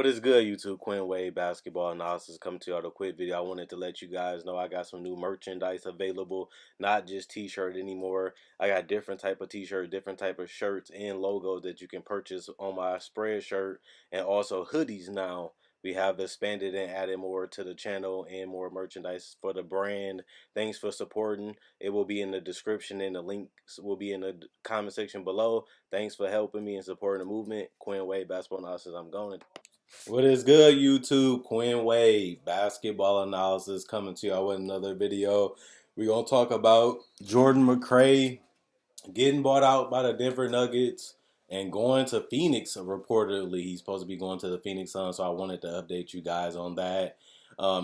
is good, YouTube? Quinn Wade Basketball Analysis coming to you on a quick video. I wanted to let you guys know I got some new merchandise available, not just t-shirt anymore. I got different type of t-shirt, different type of shirts and logos that you can purchase on my spread shirt, and also hoodies now. We have expanded and added more to the channel and more merchandise for the brand. Thanks for supporting. It will be in the description and the links will be in the comment section below. Thanks for helping me and supporting the movement. Quinn Wade Basketball Analysis. I'm going. What is good, YouTube? Quinn Wade Basketball Analysis coming to y'all with another video. We're going to talk about Jordan Mcrae getting bought out by the Denver Nuggets and going to Phoenix. Reportedly, he's supposed to be going to the Phoenix Suns, so I wanted to update you guys on that.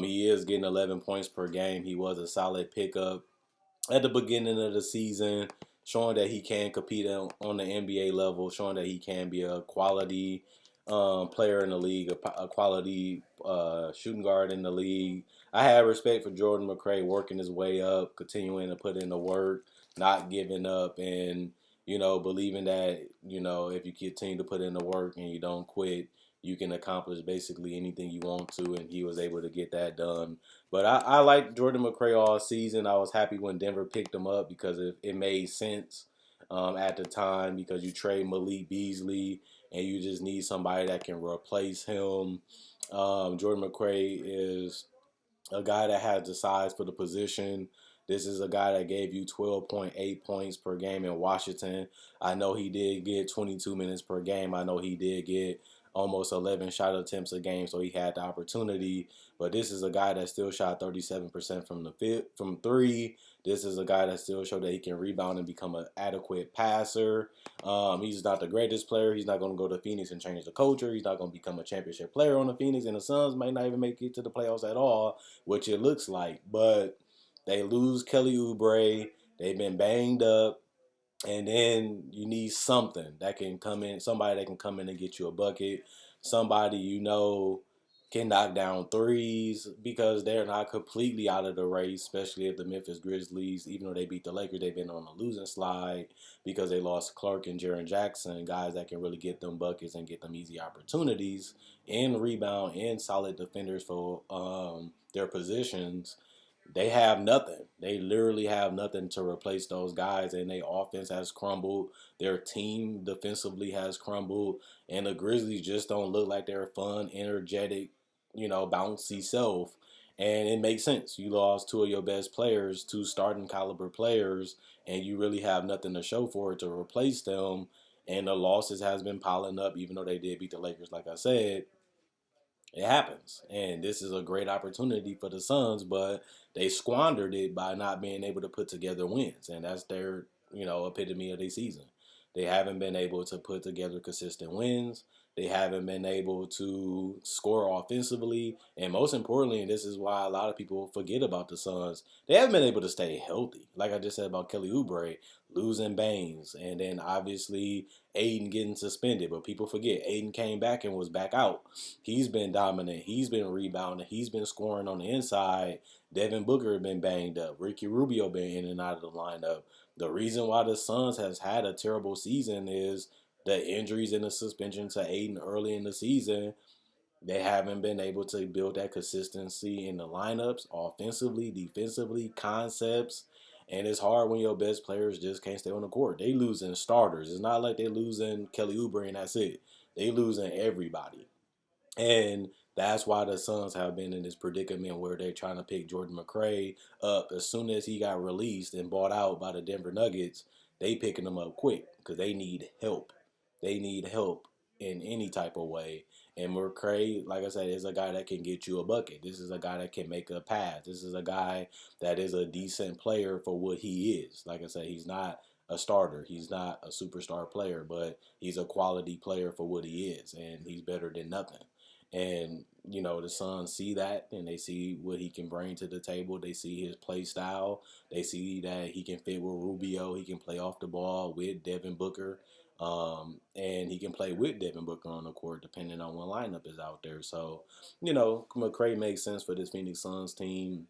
He is getting 11 points per game. He was a solid pickup at the beginning of the season, showing that he can compete on the NBA level, showing that he can be a quality player in the league, a quality shooting guard in the league. I have respect for Jordan Mcrae working his way up, continuing to put in the work, not giving up, and believing that if you continue to put in the work and you don't quit, you can accomplish basically anything you want to, and he was able to get that done. But I liked Jordan Mcrae all season. I was happy when Denver picked him up because it made sense at the time, because you trade Malik Beasley and you just need somebody that can replace him. Jordan Mcrae is a guy that has the size for the position. This is a guy that gave you 12.8 points per game in Washington. I know he did get 22 minutes per game. I know he did get almost 11 shot attempts a game, so he had the opportunity. But this is a guy that still shot 37% from three. This is a guy that still showed that he can rebound and become an adequate passer. He's not the greatest player. He's not going to go to Phoenix and change the culture. He's not going to become a championship player on the Phoenix, and the Suns might not even make it to the playoffs at all, which it looks like. But they lose Kelly Oubre. They've been banged up. And then you need something that can come in, somebody that can come in and get you a bucket, somebody can knock down threes, because they're not completely out of the race, especially if the Memphis Grizzlies, even though they beat the Lakers, they've been on a losing slide because they lost Clark and Jaren Jackson, guys that can really get them buckets and get them easy opportunities and rebound and solid defenders for their positions. They have nothing. They literally have nothing to replace those guys, and their offense has crumbled. Their team defensively has crumbled, and the Grizzlies just don't look like they're fun, energetic, bouncy self. And it makes sense. You lost two of your best players, two starting caliber players, and you really have nothing to show for it to replace them. And the losses has been piling up, even though they did beat the Lakers, like I said. It happens, and this is a great opportunity for the Suns, but they squandered it by not being able to put together wins, and that's their epitome of their season. They haven't been able to put together consistent wins. They haven't been able to score offensively, and most importantly, and this is why a lot of people forget about the Suns, they haven't been able to stay healthy. Like I just said about Kelly Oubre losing Baines, and then obviously Aiden getting suspended, but people forget Aiden came back and was back out. He's been dominant. He's been rebounding. He's been scoring on the inside. Devin Booker been banged up. Ricky Rubio been in and out of the lineup. The reason why the Suns has had a terrible season is the injuries and the suspension to Aiden early in the season. They haven't been able to build that consistency in the lineups, offensively, defensively, concepts. And it's hard when your best players just can't stay on the court. They losing starters. It's not like they losing Kelly Oubre and that's it. They losing everybody. And that's why the Suns have been in this predicament where they're trying to pick Jordan Mcrae up. As soon as he got released and bought out by the Denver Nuggets, they picking him up quick because they need help. They need help in any type of way. And Mcrae, like I said, is a guy that can get you a bucket. This is a guy that can make a pass. This is a guy that is a decent player for what he is. Like I said, he's not a starter. He's not a superstar player, but he's a quality player for what he is, and he's better than nothing. And, the Suns see that, and they see what he can bring to the table. They see his play style. They see that he can fit with Rubio. He can play off the ball with Devin Booker. And he can play with Devin Booker on the court depending on what lineup is out there. So, Mcrae makes sense for this Phoenix Suns team.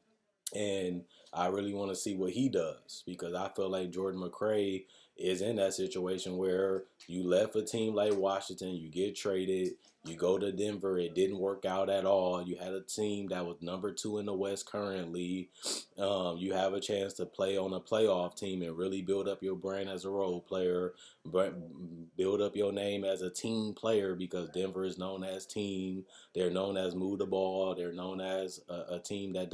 And I really want to see what he does, because I feel like Jordan Mcrae is in that situation where you left a team like Washington, you get traded, you go to Denver, it didn't work out at all. You had a team that was number 2 in the West currently. You have a chance to play on a playoff team and really build up your brand as a role player, but build up your name as a team player because Denver is known as team. They're known as move the ball. They're known as a team that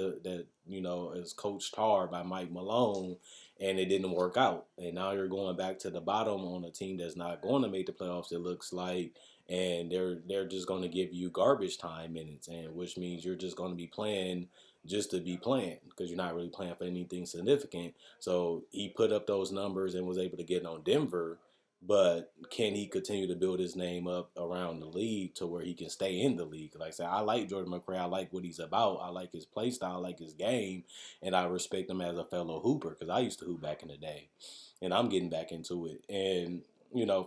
is coached hard by Mike Malone, and it didn't work out. And now you're going back to the bottom on a team that's not going to make the playoffs. It looks like, and they're just going to give you garbage time minutes, and which means you're just going to be playing just to be playing because you're not really playing for anything significant. So he put up those numbers and was able to get on Denver, but can he continue to build his name up around the league to where he can stay in the league? Like I said, I like Jordan Mcrae. I like what he's about. I like his play style. I like his game. And I respect him as a fellow hooper because I used to hoop back in the day. And I'm getting back into it. And,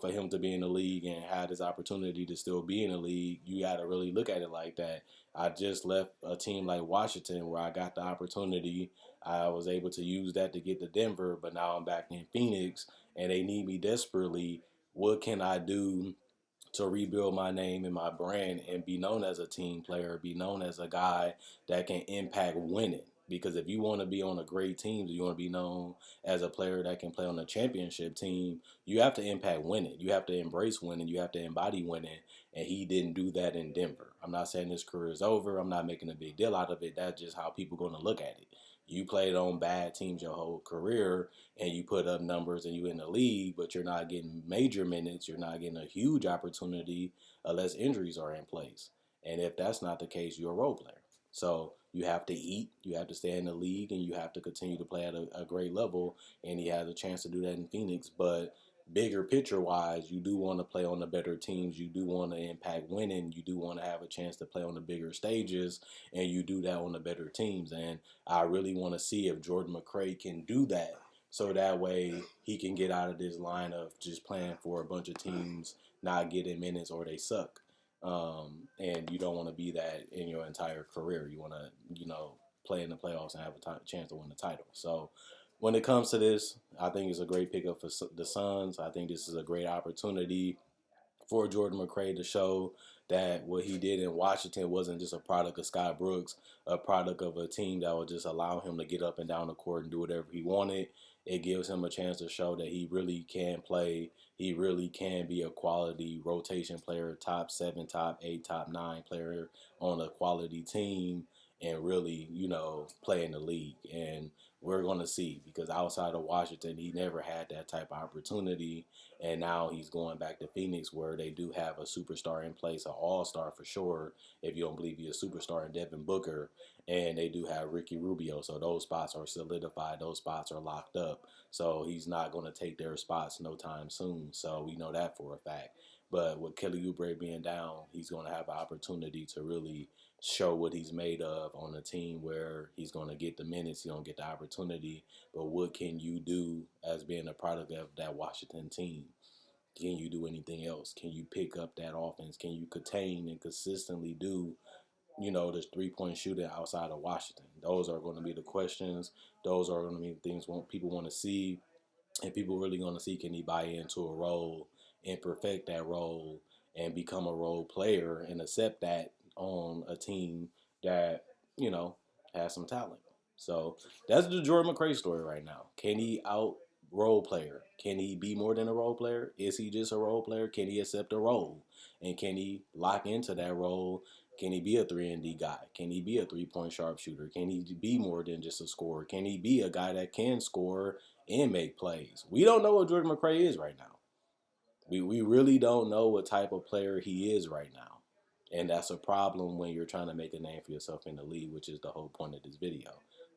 for him to be in the league and have this opportunity to still be in the league, you got to really look at it like that. I just left a team like Washington where I got the opportunity. I was able to use that to get to Denver, but now I'm back in Phoenix and they need me desperately. What can I do to rebuild my name and my brand and be known as a team player, be known as a guy that can impact winning? Because if you want to be on a great team, you want to be known as a player that can play on a championship team, you have to impact winning. You have to embrace winning. You have to embody winning. And he didn't do that in Denver. I'm not saying his career is over. I'm not making a big deal out of it. That's just how people are going to look at it. You played on bad teams your whole career and you put up numbers and you in the league, but you're not getting major minutes. You're not getting a huge opportunity unless injuries are in place. And if that's not the case, you're a role player. So you have to eat, you have to stay in the league, and you have to continue to play at a great level. And he has a chance to do that in Phoenix. But bigger picture wise, you do want to play on the better teams. You do want to impact winning. You do want to have a chance to play on the bigger stages, and you do that on the better teams. And I really want to see if Jordan Mcrae can do that. So that way he can get out of this line of just playing for a bunch of teams, not getting minutes or they suck. And you don't want to be that in your entire career. You want to, play in the playoffs and have a chance to win the title. So when it comes to this, I think it's a great pickup for the Suns. I think this is a great opportunity for Jordan Mcrae to show that what he did in Washington wasn't just a product of Scott Brooks, a product of a team that would just allow him to get up and down the court and do whatever he wanted. It gives him a chance to show that he really can play. He really can be a quality rotation player, top 7, top 8, top 9 player on a quality team and really, play in the league. And we're going to see because outside of Washington, he never had that type of opportunity. And now he's going back to Phoenix where they do have a superstar in place, an all-star for sure, if you don't believe he's a superstar in Devin Booker. And they do have Ricky Rubio. So those spots are solidified. Those spots are locked up. So he's not going to take their spots no time soon. So we know that for a fact. But with Kelly Oubre being down, he's going to have an opportunity to really show what he's made of on a team where he's going to get the minutes, he's going to get the opportunity. But what can you do as being a product of that Washington team? Can you do anything else? Can you pick up that offense? Can you contain and consistently do, this 3-point shooting outside of Washington? Those are going to be the questions. Those are going to be the things people want to see. And people really going to see, can he buy into a role and perfect that role and become a role player and accept that on a team that, has some talent. So that's the Jordan Mcrae story right now. Can he out role player? Can he be more than a role player? Is he just a role player? Can he accept a role? And can he lock into that role? Can he be a 3-and-D guy? Can he be a 3-point sharpshooter? Can he be more than just a scorer? Can he be a guy that can score and make plays? We don't know what Jordan Mcrae is right now. We really don't know what type of player he is right now. And that's a problem when you're trying to make a name for yourself in the league, which is the whole point of this video.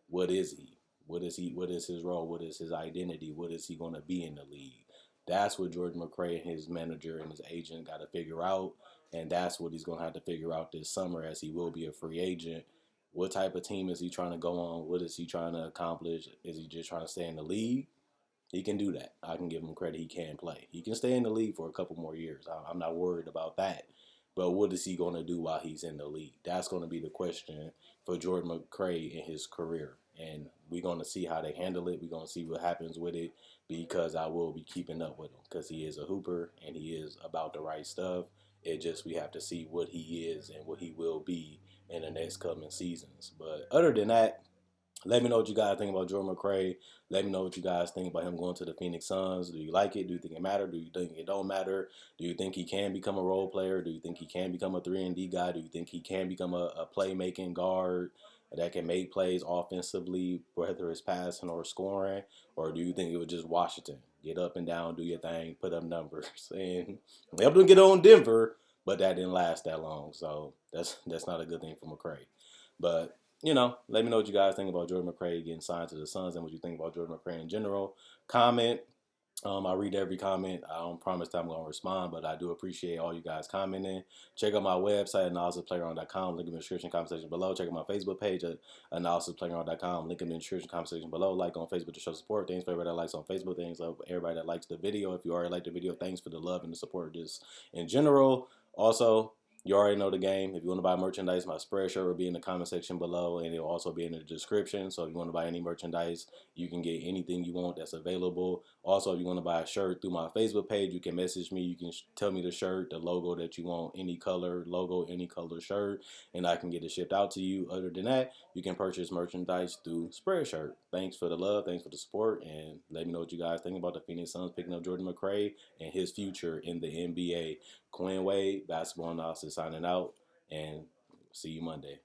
What is he? What is he? What is his role? What is his identity? What is he going to be in the league? That's what Jordan Mcrae and his manager and his agent got to figure out. And that's what he's going to have to figure out this summer as he will be a free agent. What type of team is he trying to go on? What is he trying to accomplish? Is he just trying to stay in the league? He can do that. I can give him credit. He can play. He can stay in the league for a couple more years. I'm not worried about that. But what is he going to do while he's in the league? That's going to be the question for Jordan Mcrae in his career. And we're going to see how they handle it. We're going to see what happens with it, because I will be keeping up with him, because he is a hooper and he is about the right stuff. It just, we have to see what he is and what he will be in the next coming seasons. But other than that, let me know what you guys think about Jordan Mcrae. Let me know what you guys think about him going to the Phoenix Suns. Do you like it? Do you think it matters? Do you think it don't matter? Do you think he can become a role player? Do you think he can become a 3-and-D guy? Do you think he can become a playmaking guard that can make plays offensively, whether it's passing or scoring? Or do you think it was just Washington? Get up and down, do your thing, put up numbers. And help them get on Denver, but that didn't last that long. So that's not a good thing for Mcrae. But let me know what you guys think about Jordan Mcrae getting signed to the Suns and what you think about Jordan Mcrae in general. Comment. I read every comment. I don't promise that I'm going to respond, but I do appreciate all you guys commenting. Check out my website, analysisplayground.com. Link in the description, comment section below. Check out my Facebook page at analysisplayground.com. Link in the description, comment section below. Like on Facebook to show support. Thanks for everybody that likes on Facebook. Thanks for everybody that likes the video. If you already like the video, thanks for the love and the support just in general. Also, you already know the game. If you want to buy merchandise, my spread shirt will be in the comment section below, and it'll also be in the description. So if you want to buy any merchandise, you can get anything you want that's available. Also, if you want to buy a shirt through my Facebook page, you can message me. You can tell me the shirt, the logo that you want, any color logo, any color shirt, and I can get it shipped out to you. Other than that, you can purchase merchandise through Spread Shirt. Thanks for the love. Thanks for the support. And let me know what you guys think about the Phoenix Suns picking up Jordan Mcrae and his future in the NBA. Quinn Wade, basketball analysis, signing out, and see you Monday.